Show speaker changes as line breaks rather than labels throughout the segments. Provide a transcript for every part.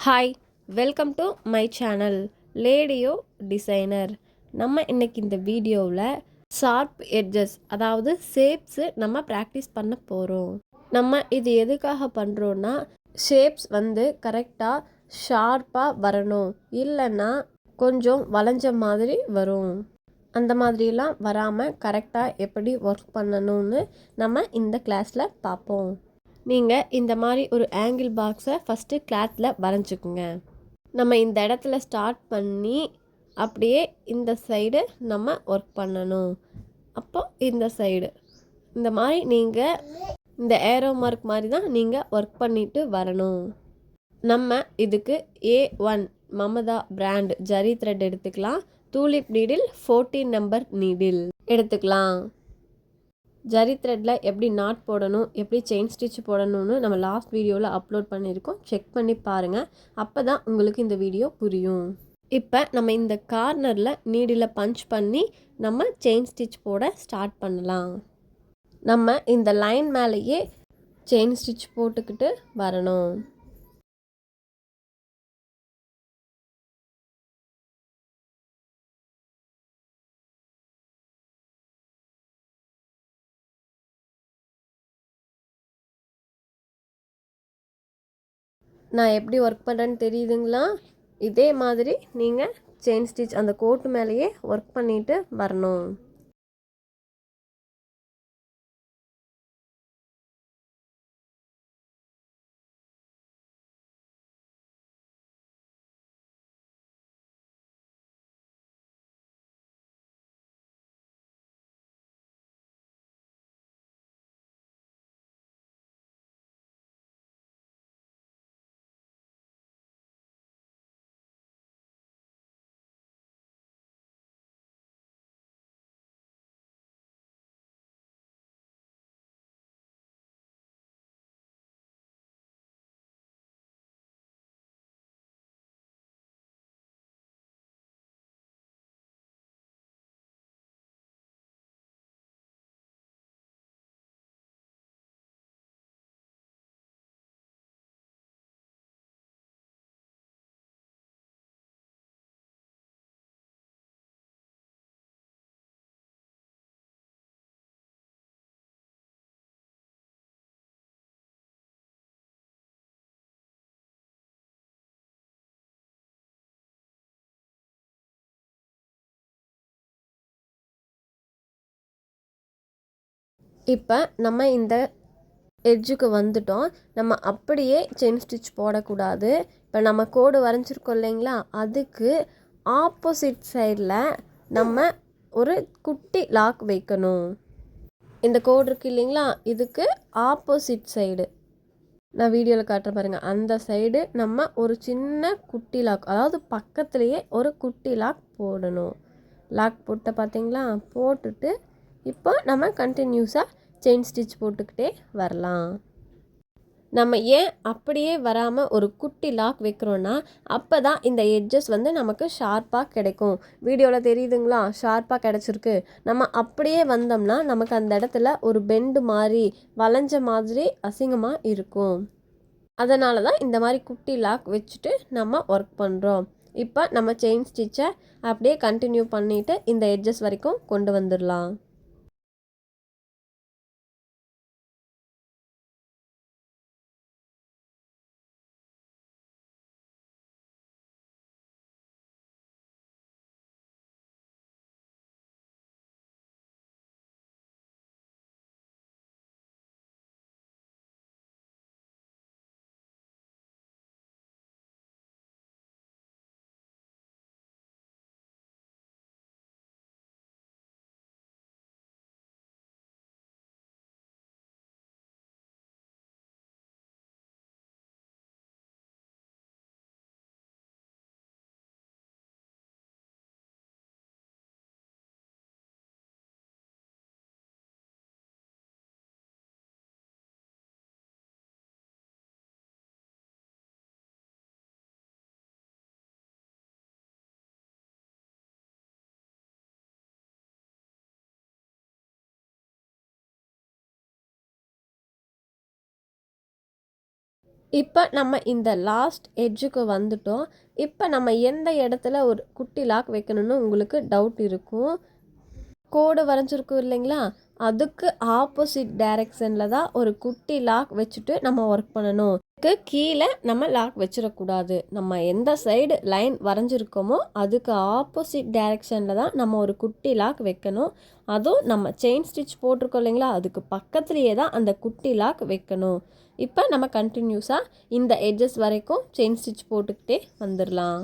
Hi, welcome to my channel லேடியோ designer. நம்ம இன்னைக்கு இந்த வீடியோவில் ஷார்ப் எட்ஜஸ் அதாவது ஷேப்ஸு நம்ம ப்ராக்டிஸ் பண்ண போகிறோம். நம்ம இது எதுக்காக பண்ணுறோன்னா ஷேப்ஸ் வந்து கரெக்டாக ஷார்ப்பாக வரணும், இல்லைன்னா கொஞ்சம் வளைஞ்ச மாதிரி வரும். அந்த மாதிரிலாம் வராமல் கரெக்டாக எப்படி ஒர்க் பண்ணணும்னு நம்ம இந்த கிளாஸில் பார்ப்போம். நீங்கள் இந்த மாதிரி ஒரு ஆங்கிள் பாக்ஸை ஃபஸ்ட்டு கிளாத்தில் வரைஞ்சிக்குங்க. நம்ம இந்த இடத்துல ஸ்டார்ட் பண்ணி அப்படியே இந்த சைடு நம்ம ஒர்க் பண்ணணும். அப்போ இந்த சைடு இந்த மாதிரி நீங்கள் இந்த ஏரோ மார்க் மாதிரி தான் நீங்கள் ஒர்க் பண்ணிட்டு வரணும். நம்ம இதுக்கு A1 Mamata brand zari thread எடுத்துக்கலாம். டூலிப் நீடில் 14 நம்பர் நீடில் எடுத்துக்கலாம். ஜரி த்ரெட்டில் எப்படி நாட் போடணும், எப்படி செயின் ஸ்டிச் போடணும்னு நம்ம லாஸ்ட் வீடியோவில் அப்லோட் பண்ணியிருக்கோம். செக் பண்ணி பாருங்கள், அப்போ தான் உங்களுக்கு இந்த வீடியோ புரியும். இப்போ நம்ம இந்த கார்னரில் நீடில் பஞ்ச் பண்ணி நம்ம செயின் ஸ்டிச் போட ஸ்டார்ட் பண்ணலாம். நம்ம இந்த லைன் மேலேயே செயின் ஸ்டிச் போட்டுக்கிட்டு வரணும். நான் எப்படி ஒர்க் பண்ணுறேன்னு தெரியுதுங்களா? இதே மாதிரி நீங்கள் செயின் ஸ்டிச் அந்த கோட்டு மேலேயே ஒர்க் பண்ணிட்டு வரணும். இப்போ நம்ம இந்த எட்ஜுக்கு வந்துட்டோம். நம்ம அப்படியே செயின் ஸ்டிச் போடக்கூடாது. இப்போ நம்ம கோடு வரைஞ்சிருக்கோம் இல்லைங்களா, அதுக்கு ஆப்போசிட் சைடில் நம்ம ஒரு குட்டி லாக் வைக்கணும். இந்த கோடு இருக்குது இல்லைங்களா, இதுக்கு ஆப்போசிட் சைடு நான் வீடியோவில் காட்டுற பாருங்கள், அந்த சைடு நம்ம ஒரு சின்ன குட்டி லாக், அதாவது பக்கத்துலேயே ஒரு குட்டி லாக் போடணும். லாக் போட்ட பார்த்தீங்களா, போட்டுட்டு இப்போ நம்ம கண்டினியூஸாக செயின் ஸ்டிச் போட்டுக்கிட்டே வரலாம். நம்ம ஏன் அப்படியே வராமல் ஒரு குட்டி லாக் வைக்கிறோன்னா அப்போ தான் இந்த எட்ஜஸ் வந்து நமக்கு ஷார்ப்பாக கிடைக்கும். வீடியோவில் தெரியுதுங்களா, ஷார்ப்பாக கிடச்சிருக்கு. நம்ம அப்படியே வந்தோம்னா நமக்கு அந்த இடத்துல ஒரு பெண்டு மாதிரி வளைஞ்ச மாதிரி அசிங்கமாக இருக்கும். அதனால தான் இந்த மாதிரி குட்டி லாக் வச்சுட்டு நம்ம ஒர்க் பண்ணுறோம். இப்போ நம்ம செயின் ஸ்டிச்சை அப்படியே கண்டினியூ பண்ணிவிட்டு இந்த எட்ஜஸ் வரைக்கும் கொண்டு வந்துடலாம். இப்போ நம்ம இந்த லாஸ்ட் எட்ஜுக்கு வந்துட்டோம். இப்போ நம்ம எந்த இடத்துல ஒரு குட்டி லாக் வைக்கணும்னு உங்களுக்கு டவுட் இருக்கும். கோடு வரைஞ்சிருக்கும் இல்லைங்களா, அதுக்கு ஆப்போசிட் டைரெக்ஷனில் தான் ஒரு குட்டி லாக் வச்சுட்டு நம்ம ஒர்க் பண்ணணும். இதுக்கு கீழே நம்ம லாக் வச்சிடக்கூடாது. நம்ம எந்த சைடு லைன் வரைஞ்சிருக்கோமோ அதுக்கு ஆப்போசிட் டைரெக்ஷனில் தான் நம்ம ஒரு குட்டி லாக் வைக்கணும். அதுவும் நம்ம செயின் ஸ்டிச் போட்டிருக்கோம் இல்லைங்களா, அதுக்கு பக்கத்துலேயே தான் அந்த குட்டி லாக் வைக்கணும். இப்போ நம்ம கண்டினியூஸாக இந்த எட்ஜஸ் வரைக்கும் செயின் ஸ்டிச் போட்டுக்கிட்டே வந்துடலாம்.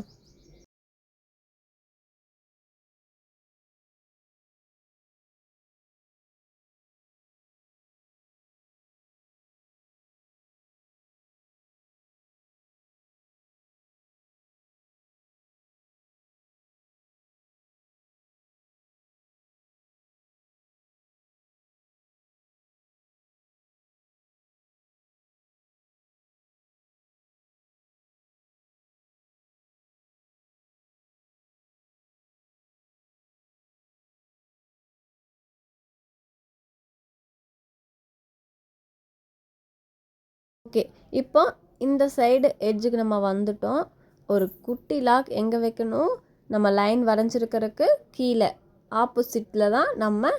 ஓகே, இப்போ இந்த சைடு எட்ஜுக்கு நம்ம வந்துட்டோம். ஒரு குட்டி லாக் எங்கே வைக்கணும், நம்ம லைன் வரைஞ்சிருக்கிறதுக்கு கீழே ஆப்போசிட்டில் தான் நம்ம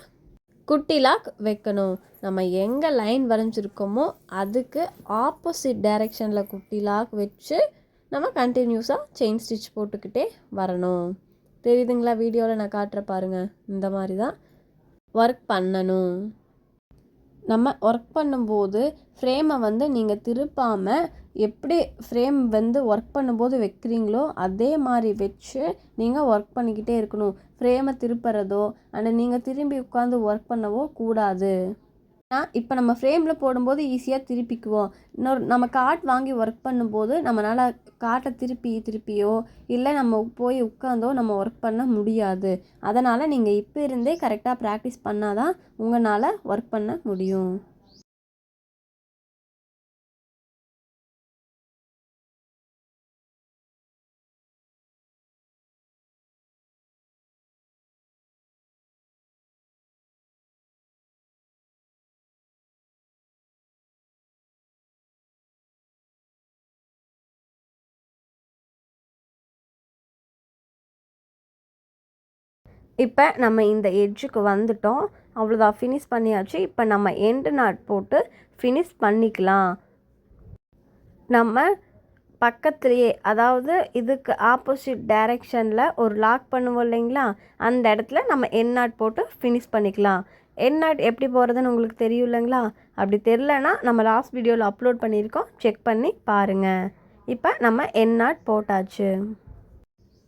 குட்டி லாக் வைக்கணும். நம்ம எங்கே லைன் வரைஞ்சிருக்கோமோ அதுக்கு ஆப்போசிட் டைரெக்ஷனில் குட்டி லாக் வச்சு நம்ம கண்டினியூஸாக செயின் ஸ்டிச் போட்டுக்கிட்டே வரணும். தெரியுதுங்களா? வீடியோவில் நான் காட்டுற பாருங்கள், இந்த மாதிரி தான் ஒர்க் பண்ணணும். நம்ம ஒர்க் பண்ணும்போது ஃப்ரேமை வந்து நீங்கள் திருப்பாமல் எப்படி ஃப்ரேம் வந்து ஒர்க் பண்ணும்போது வைக்கிறீங்களோ அதே மாதிரி வச்சு நீங்கள் ஒர்க் பண்ணிக்கிட்டே இருக்கணும். ஃப்ரேமை திருப்புறதோ அண்ட் நீங்கள் திரும்பி உட்காந்து ஒர்க் பண்ணவோ கூடாது. இப்போ நம்ம ஃப்ரேமில் போடும்போது ஈஸியாக திருப்பிக்குவோம். இன்னொரு நம்ம காட் வாங்கி ஒர்க் பண்ணும்போது நம்மளால் காட்டை திருப்பியோ இல்லை நம்ம போய் உட்காந்தோ நம்ம ஒர்க் பண்ண முடியாது. அதனால் நீங்கள் இப்போ இருந்தே கரெக்டாக ப்ராக்டிஸ் பண்ணால் தான் உங்களால் ஒர்க் பண்ண முடியும். இப்போ நம்ம இந்த எட்ஜுக்கு வந்துட்டோம். அவ்வளோதான், ஃபினிஷ் பண்ணியாச்சு. இப்போ நம்ம எண்டு நாட் போட்டு ஃபினிஷ் பண்ணிக்கலாம். நம்ம பக்கத்துலேயே, அதாவது இதுக்கு ஆப்போசிட் டைரெக்ஷனில் ஒரு லாக் பண்ணுவோம் இல்லைங்களா, அந்த இடத்துல நம்ம எண்ட் நாட் போட்டு ஃபினிஷ் பண்ணிக்கலாம். எண்ட் நாட் எப்படி போகிறதுன்னு உங்களுக்கு தெரியும் இல்லைங்களா? அப்படி தெரிலனா நம்ம லாஸ்ட் வீடியோவில் அப்லோட் பண்ணியிருக்கோம், செக் பண்ணி பாருங்கள். இப்போ நம்ம எண்ட் நாட் போட்டாச்சு.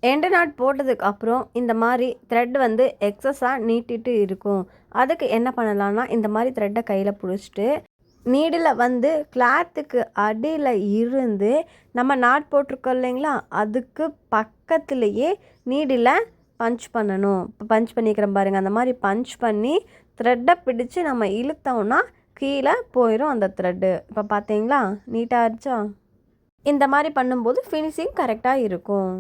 எண்டு நாட் போட்டதுக்கு அப்புறம் இந்த மாதிரி த்ரெட் வந்து எக்ஸஸாக நீட்டிட்டு இருக்கும். அதுக்கு என்ன பண்ணலான்னா, இந்த மாதிரி த்ரெட்டை கையில் பிடிச்சிட்டு நீடில் வந்து கிளாத்துக்கு அடியில் இருந்து நம்ம நாட் போட்டிருக்கோம் இல்லைங்களா, அதுக்கு பக்கத்துலேயே நீடில் பஞ்ச் பண்ணணும். இப்போ பஞ்ச் பண்ணிக்கிறேன் பாருங்கள், அந்த மாதிரி பஞ்ச் பண்ணி த்ரெட்டை பிடிச்சி நம்ம இழுத்தோம்னா கீழே போயிடும் அந்த த்ரெட்டு. இப்போ பார்த்தீங்களா, நீட்டாக இருந்துச்சா? இந்த மாதிரி பண்ணும்போது ஃபினிஷிங் கரெக்டாக இருக்கும்.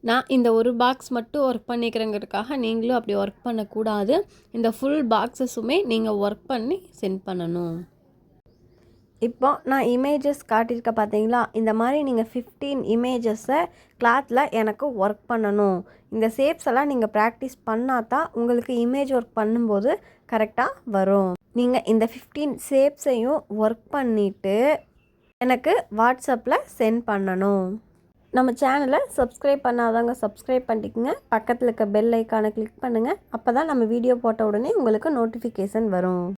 நான் இந்த ஒரு பாக்ஸ் மட்டும் ஒர்க் பண்ணிக்கிறேங்கிறதுக்காக நீங்களும் அப்படி ஒர்க் பண்ணக்கூடாது. இந்த ஃபுல் பாக்ஸஸுமே நீங்கள் ஒர்க் பண்ணி சென்ட் பண்ணணும். இப்போ நான் இமேஜஸ் காட்டியிருக்க பார்த்தீங்களா, இந்த மாதிரி நீங்கள் 15 இமேஜஸை கிளாத்தில் எனக்கு ஒர்க் பண்ணணும். இந்த ஷேப்ஸ் எல்லாம் நீங்கள் ப்ராக்டிஸ் பண்ணால் தான் உங்களுக்கு இமேஜ் ஒர்க் பண்ணும்போது கரெக்டாக வரும். நீங்கள் இந்த 15 ஷேப்ஸையும் ஒர்க் பண்ணிவிட்டு எனக்கு வாட்ஸ்அப்பில் சென்ட் பண்ணணும். நம்ம சேனலை சப்ஸ்கிரைப் பண்ணாதவங்க சப்ஸ்கிரைப் பண்ணிக்கோங்க. பக்கத்தில் இருக்க பெல் ஐக்கானை கிளிக் பண்ணுங்கள். அப்போ தான் நம்ம வீடியோ போட்ட உடனே உங்களுக்கு நோட்டிஃபிகேஷன் வரும்.